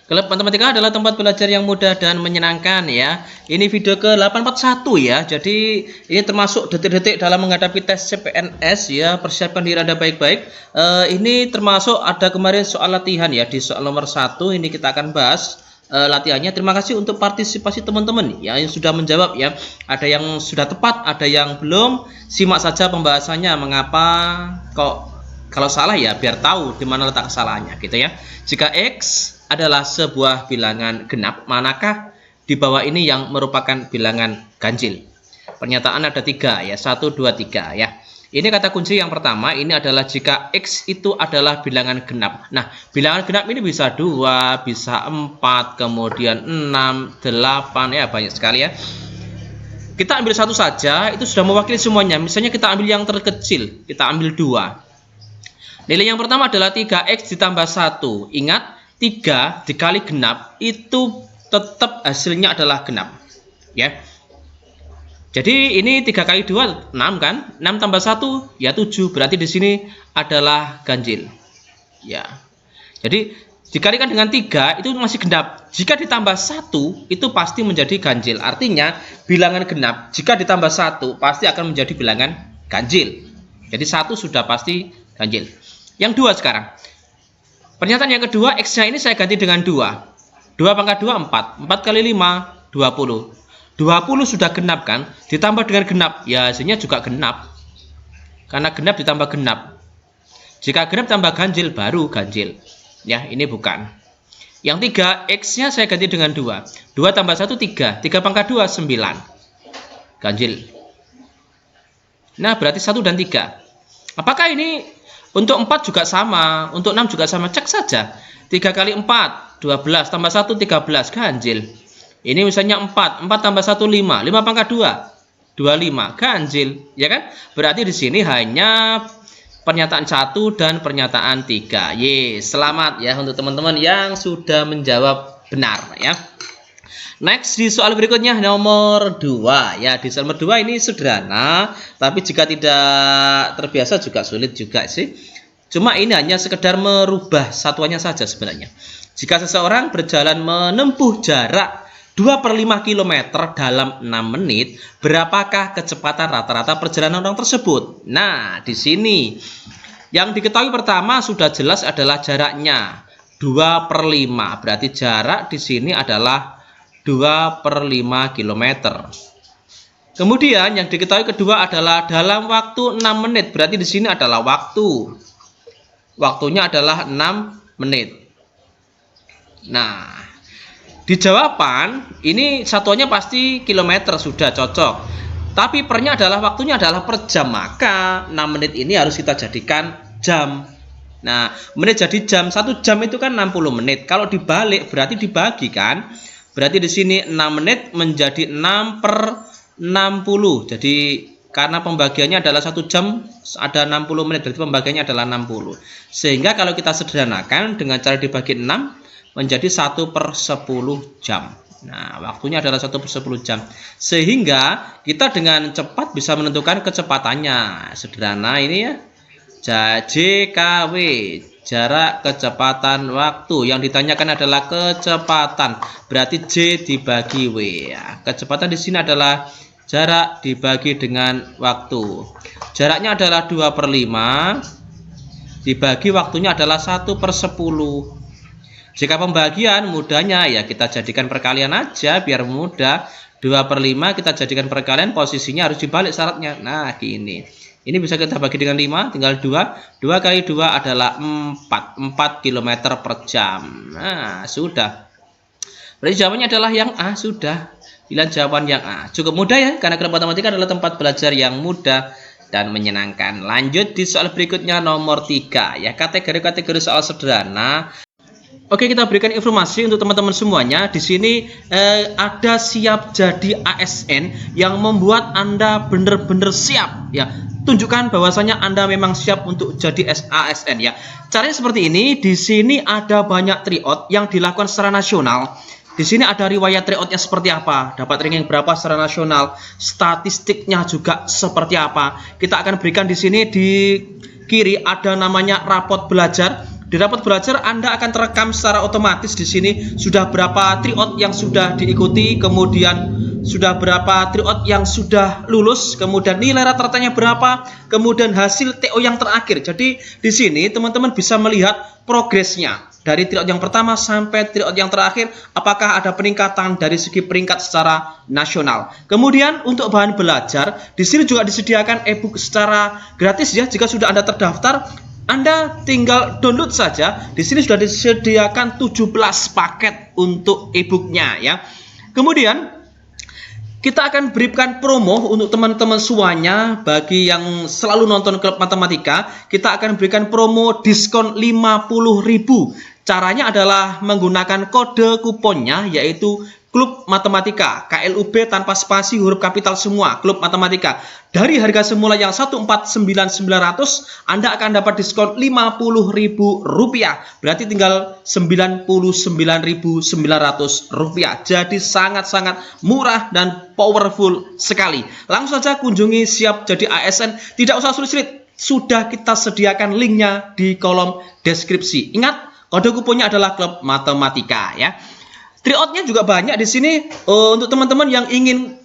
Klub Matematika adalah tempat belajar yang mudah dan menyenangkan ya. Ini video ke-841 ya. Jadi ini termasuk detik-detik dalam menghadapi tes CPNS ya. Persiapkan diri Anda baik-baik. Ini termasuk ada kemarin soal latihan ya. Di soal nomor 1 ini kita akan bahas latihannya. Terima kasih untuk partisipasi teman-teman ya yang sudah menjawab ya. Ada yang sudah tepat, ada yang belum. Simak saja pembahasannya. Mengapa kok kalau salah ya biar tahu di mana letak kesalahannya gitu ya. Jika X adalah sebuah bilangan genap, manakah di bawah ini yang merupakan bilangan ganjil? Pernyataan ada 3 ya, 1, 2, 3 ya. Ini kata kunci yang pertama, ini adalah jika X itu adalah bilangan genap. Nah, bilangan genap ini bisa 2, bisa 4, kemudian 6, 8 ya, banyak sekali ya. Kita ambil satu saja, itu sudah mewakili semuanya. Misalnya kita ambil yang terkecil, kita ambil 2. Nilai yang pertama adalah 3X ditambah 1. Ingat, 3 dikali genap itu tetap hasilnya adalah genap ya. Jadi ini 3 kali 2 6 kan, 6 tambah 1 ya 7, berarti di sini adalah ganjil ya. Jadi dikalikan dengan 3 itu masih genap, jika ditambah 1 itu pasti menjadi ganjil. Artinya bilangan genap jika ditambah 1 pasti akan menjadi bilangan ganjil. Jadi 1 sudah pasti ganjil. Yang 2 sekarang. Pernyataan yang kedua, X-nya ini saya ganti dengan 2. 2 pangkat 2, 4. 4 kali 5, 20. 20 sudah genap kan? Ditambah dengan genap, ya hasilnya juga genap. Karena genap ditambah genap. Jika genap tambah ganjil, baru ganjil. Ya, ini bukan. Yang 3, X-nya saya ganti dengan 2. 2 tambah 1, 3. 3 pangkat 2, 9. Ganjil. Nah, berarti 1 dan 3. Apakah ini untuk 4 juga sama, untuk 6 juga sama? Cek saja. 3 kali 4, 12, tambah 1, 13, ganjil. Ini misalnya 4, 4 tambah 1, 5, 5 pangkat 2, 25, ganjil. Ya kan? Berarti di sini hanya pernyataan 1 dan pernyataan 3. Selamat ya untuk teman-teman yang sudah menjawab benar ya. Next di soal berikutnya nomor 2 ya. Di soal nomor 2 ini sederhana, tapi jika tidak terbiasa juga sulit juga sih. Cuma ini hanya sekedar merubah satuannya saja sebenarnya. Jika seseorang berjalan menempuh jarak 2/5 km dalam 6 menit, berapakah kecepatan rata-rata perjalanan orang tersebut? Nah, di sini yang diketahui pertama sudah jelas adalah jaraknya 2/5. Berarti jarak di sini adalah 2/5 km. Kemudian yang diketahui kedua adalah dalam waktu 6 menit. Berarti di sini adalah waktu. Waktunya adalah 6 menit. Nah, di jawaban ini satuannya pasti kilometer, sudah cocok. Tapi pernya adalah waktunya adalah per jam. Maka 6 menit ini harus kita jadikan jam. Nah, menit jadi jam. 1 jam itu kan 60 menit. Kalau dibalik berarti dibagi kan? Berarti di sini 6 menit menjadi 6/60. Jadi karena pembagiannya adalah 1 jam ada 60 menit, berarti pembagiannya adalah 60. Sehingga kalau kita sederhanakan dengan cara dibagi 6 menjadi 1/10 jam. Nah, waktunya adalah 1/10 jam. Sehingga kita dengan cepat bisa menentukan kecepatannya. Sederhana ini ya. JKW, jarak kecepatan waktu. Yang ditanyakan adalah kecepatan. Berarti J dibagi W ya. Kecepatan di sini adalah jarak dibagi dengan waktu. Jaraknya adalah 2/5 dibagi waktunya adalah 1/10. Jika pembagian mudahnya ya kita jadikan perkalian aja biar mudah. 2/5 kita jadikan perkalian, posisinya harus dibalik syaratnya. Nah, gini. Ini bisa kita bagi dengan 5, tinggal 2. 2 kali 2 adalah 4. 4 km per jam. Nah, sudah. Berarti jawabannya adalah yang A, sudah. Pilihan jawaban yang A. Cukup mudah ya, karena kelompok matematika adalah tempat belajar yang mudah dan menyenangkan. Lanjut di soal berikutnya nomor 3 ya, kategori-kategori soal sederhana. Oke, kita berikan informasi untuk teman-teman semuanya. Di sini ada siap jadi ASN yang membuat Anda benar-benar siap ya. Tunjukkan bahwasanya Anda memang siap untuk jadi ASN ya. Caranya seperti ini. Di sini ada banyak tryout yang dilakukan secara nasional. Di sini ada riwayat tryoutnya seperti apa, dapat ranking berapa secara nasional, statistiknya juga seperti apa. Kita akan berikan di sini di kiri ada namanya rapot belajar. Di rapat belajar Anda akan terekam secara otomatis di sini sudah berapa tryout yang sudah diikuti, kemudian sudah berapa tryout yang sudah lulus, kemudian nilai rata-ratanya berapa, kemudian hasil TO yang terakhir. Jadi di sini teman-teman bisa melihat progresnya dari tryout yang pertama sampai tryout yang terakhir, apakah ada peningkatan dari segi peringkat secara nasional. Kemudian untuk bahan belajar, di sini juga disediakan e-book secara gratis ya. Jika sudah Anda terdaftar, Anda tinggal download saja. Di sini sudah disediakan 17 paket untuk e-booknya ya. Kemudian kita akan berikan promo untuk teman-teman semuanya. Bagi yang selalu nonton Klub Matematika, kita akan berikan promo diskon 50.000. Caranya adalah menggunakan kode kuponnya, yaitu Klub Matematika, KLUB tanpa spasi, huruf kapital semua, Klub Matematika. Dari harga semula yang 149.900, Anda akan dapat diskon Rp50.000. Berarti tinggal Rp99.900. Jadi sangat-sangat murah dan powerful sekali. Langsung saja kunjungi Siap Jadi ASN. Tidak usah sulit-sulit. Sudah kita sediakan linknya di kolom deskripsi. Ingat, kode kuponnya adalah Klub Matematika ya. Tryoutnya juga banyak di sini. Untuk teman-teman yang ingin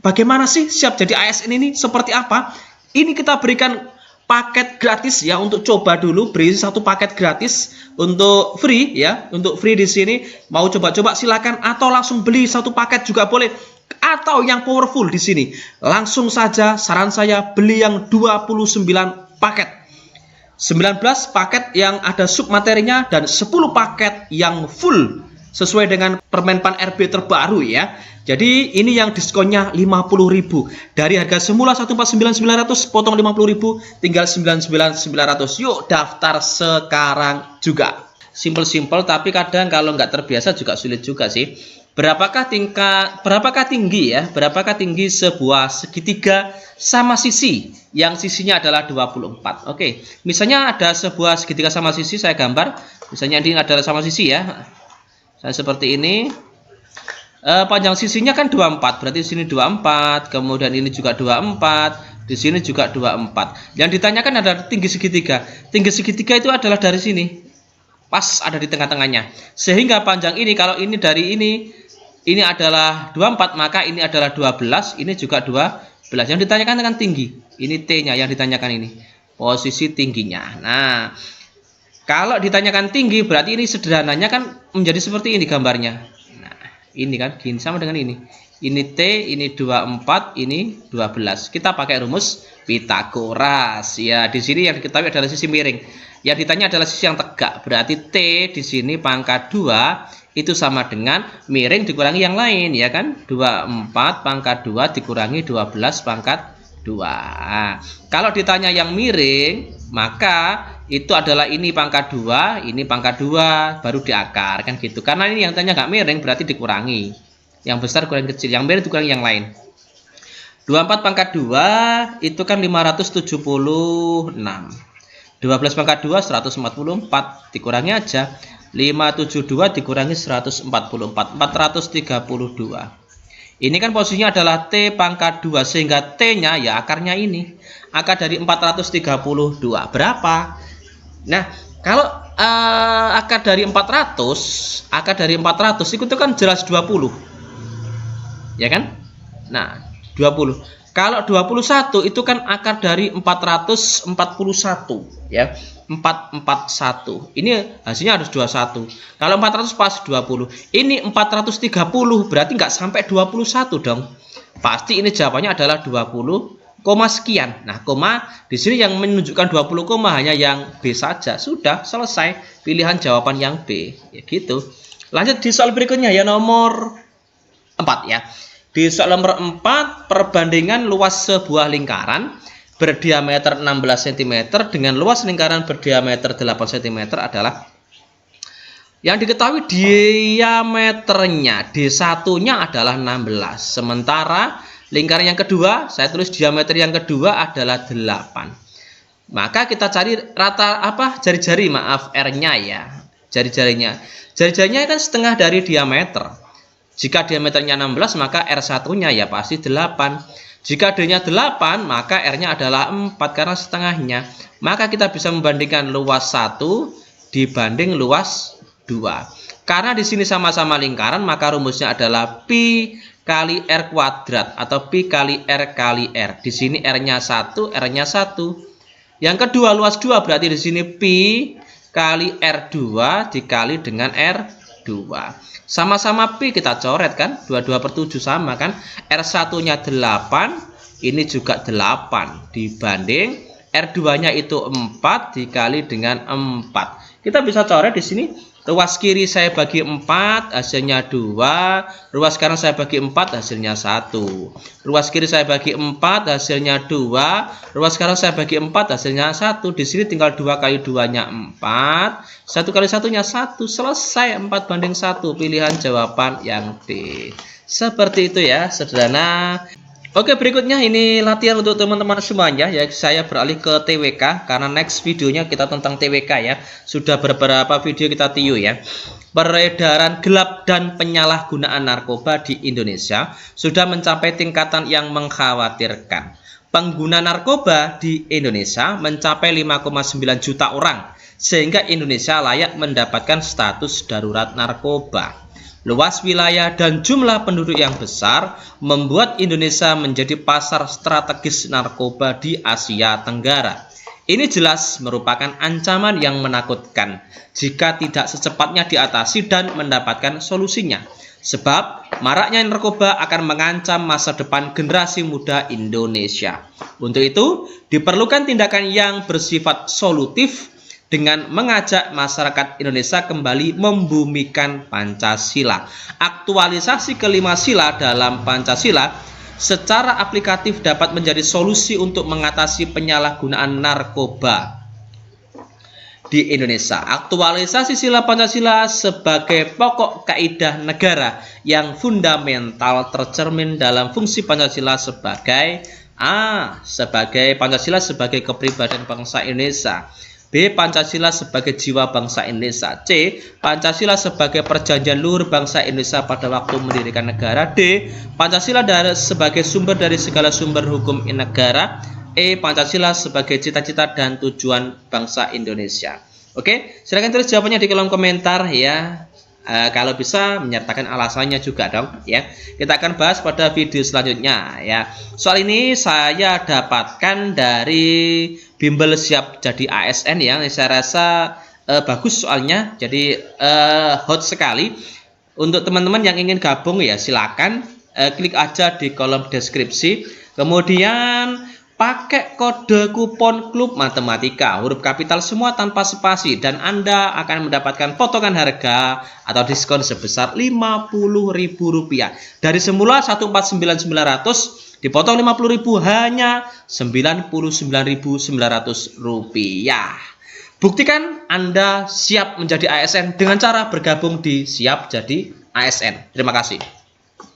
bagaimana sih Siap Jadi ASN ini seperti apa? Ini kita berikan paket gratis ya, untuk coba dulu, beri satu paket gratis untuk free ya. Untuk free di sini mau coba-coba silakan, atau langsung beli satu paket juga boleh. Atau yang powerful di sini, langsung saja saran saya beli yang 29 paket. 19 paket yang ada submaterinya dan 10 paket yang full sesuai dengan Permenpan RB terbaru ya. Jadi ini yang diskonnya 50.000. Dari harga semula 149.900 potong 50.000 tinggal 99.900. Yuk daftar sekarang juga. Simple-simple, tapi kadang kalau nggak terbiasa juga sulit juga sih. Berapakah tinggi ya? Berapakah tinggi sebuah segitiga sama sisi yang sisinya adalah 24? Oke, misalnya ada sebuah segitiga sama sisi, saya gambar. Misalnya ini adalah sama sisi ya. Seperti ini, panjang sisinya kan 24, berarti di sini 24, kemudian ini juga 24, di sini juga 24. Yang ditanyakan adalah tinggi segitiga. Tinggi segitiga itu adalah dari sini, pas ada di tengah-tengahnya. Sehingga panjang ini, kalau ini dari ini adalah 24, maka ini adalah 12, ini juga 12. Yang ditanyakan dengan tinggi, ini T-nya yang ditanyakan, ini posisi tingginya. Nah, kalau ditanyakan tinggi, berarti ini sederhananya kan menjadi seperti ini gambarnya. Nah, ini kan gini, sama dengan ini. Ini T, ini 24, ini 12. Kita pakai rumus Pitagoras. Ya, di sini yang diketahui adalah sisi miring. Yang ditanya adalah sisi yang tegak. Berarti T di sini pangkat 2 itu sama dengan miring dikurangi yang lain, ya kan? 24 pangkat 2 dikurangi 12 pangkat 2. Nah, kalau ditanya yang miring, maka itu adalah ini pangkat 2, ini pangkat 2, baru diakar kan gitu. Karena ini yang tanya nggak miring, berarti dikurangi. Yang besar kurangi kecil, yang miring dikurangi yang lain. 24 pangkat 2 itu kan 576. 12 pangkat 2 144, dikurangi aja. 572 dikurangi 144, 432. Ini kan posisinya adalah T pangkat 2, sehingga T-nya ya akarnya ini. Akar dari 432 berapa? Nah, kalau akar dari 400 itu kan jelas 20. Ya kan? Nah, 20. Kalau 21 itu kan akar dari 441 ya. 441. Ini hasilnya harus 21. Kalau 400 pas 20. Ini 430, berarti nggak sampai 21 dong. Pasti ini jawabannya adalah 20, sekian. Nah, koma di sini yang menunjukkan 20 koma hanya yang B saja. Sudah selesai pilihan jawaban yang B. Ya gitu. Lanjut di soal berikutnya ya, nomor 4 ya. Di soal nomor 4, perbandingan luas sebuah lingkaran berdiameter 16 cm dengan luas lingkaran berdiameter 8 cm adalah, yang diketahui diameternya D1-nya adalah 16. Sementara lingkaran yang kedua, saya tulis diameter yang kedua adalah 8. Maka kita cari rata jari-jari, R-nya ya. Jari-jarinya. Jari-jarinya kan setengah dari diameter. Jika diameternya 16, maka R1-nya ya pasti 8. Jika D-nya 8, maka R-nya adalah 4 karena setengahnya. Maka kita bisa membandingkan luas 1 dibanding luas 2. Karena di sini sama-sama lingkaran, maka rumusnya adalah pi kali R kuadrat atau pi kali R kali R. Di sini R-nya 1, R-nya 1. Yang kedua, luas 2 berarti di sini pi kali R2 dikali dengan R2. Sama-sama pi kita coret kan, 22/7 sama kan. R1-nya 8, ini juga 8 dibanding R2-nya itu 4 dikali dengan 4. Kita bisa coret di sini. Ruas kiri saya bagi 4, hasilnya 2. Ruas kanan saya bagi 4, hasilnya 1. Ruas kiri saya bagi 4, hasilnya 2. Ruas kanan saya bagi 4, hasilnya 1. Di sini tinggal 2 kali 2-nya 4. 1 kali 1-nya 1. Selesai, 4/1. Pilihan jawaban yang D. Seperti itu ya, sederhana. Oke, berikutnya ini latihan untuk teman-teman semuanya ya. Saya beralih ke TWK karena next videonya kita tentang TWK ya. Sudah beberapa video kita tiu ya. Peredaran gelap dan penyalahgunaan narkoba di Indonesia sudah mencapai tingkatan yang mengkhawatirkan. Pengguna narkoba di Indonesia mencapai 5,9 juta orang, sehingga Indonesia layak mendapatkan status darurat narkoba. Luas wilayah dan jumlah penduduk yang besar membuat Indonesia menjadi pasar strategis narkoba di Asia Tenggara. Ini jelas merupakan ancaman yang menakutkan jika tidak secepatnya diatasi dan mendapatkan solusinya. Sebab maraknya narkoba akan mengancam masa depan generasi muda Indonesia. Untuk itu, diperlukan tindakan yang bersifat solutif dengan mengajak masyarakat Indonesia kembali membumikan Pancasila. Aktualisasi kelima sila dalam Pancasila secara aplikatif dapat menjadi solusi untuk mengatasi penyalahgunaan narkoba di Indonesia. Aktualisasi sila Pancasila sebagai pokok kaidah negara yang fundamental tercermin dalam fungsi Pancasila sebagai Pancasila sebagai kepribadian bangsa Indonesia. B. Pancasila sebagai jiwa bangsa Indonesia. C. Pancasila sebagai perjanjian luhur bangsa Indonesia pada waktu mendirikan negara. D. Pancasila sebagai sumber dari segala sumber hukum negara. E. Pancasila sebagai cita-cita dan tujuan bangsa Indonesia. Oke, silakan tulis jawabannya di kolom komentar ya. Kalau bisa menyertakan alasannya juga dong ya. Kita akan bahas pada video selanjutnya ya. Soal ini saya dapatkan dari bimbel siap jadi ASN ya. Saya rasa bagus soalnya. Jadi hot sekali. Untuk teman-teman yang ingin gabung ya silakan klik aja di kolom deskripsi. Kemudian pakai kode kupon Klub Matematika, huruf kapital semua tanpa spasi, dan Anda akan mendapatkan potongan harga atau diskon sebesar Rp50.000. Dari semula Rp149.900 dipotong Rp50.000 hanya Rp99.900. Buktikan Anda siap menjadi ASN dengan cara bergabung di Siap Jadi ASN. Terima kasih.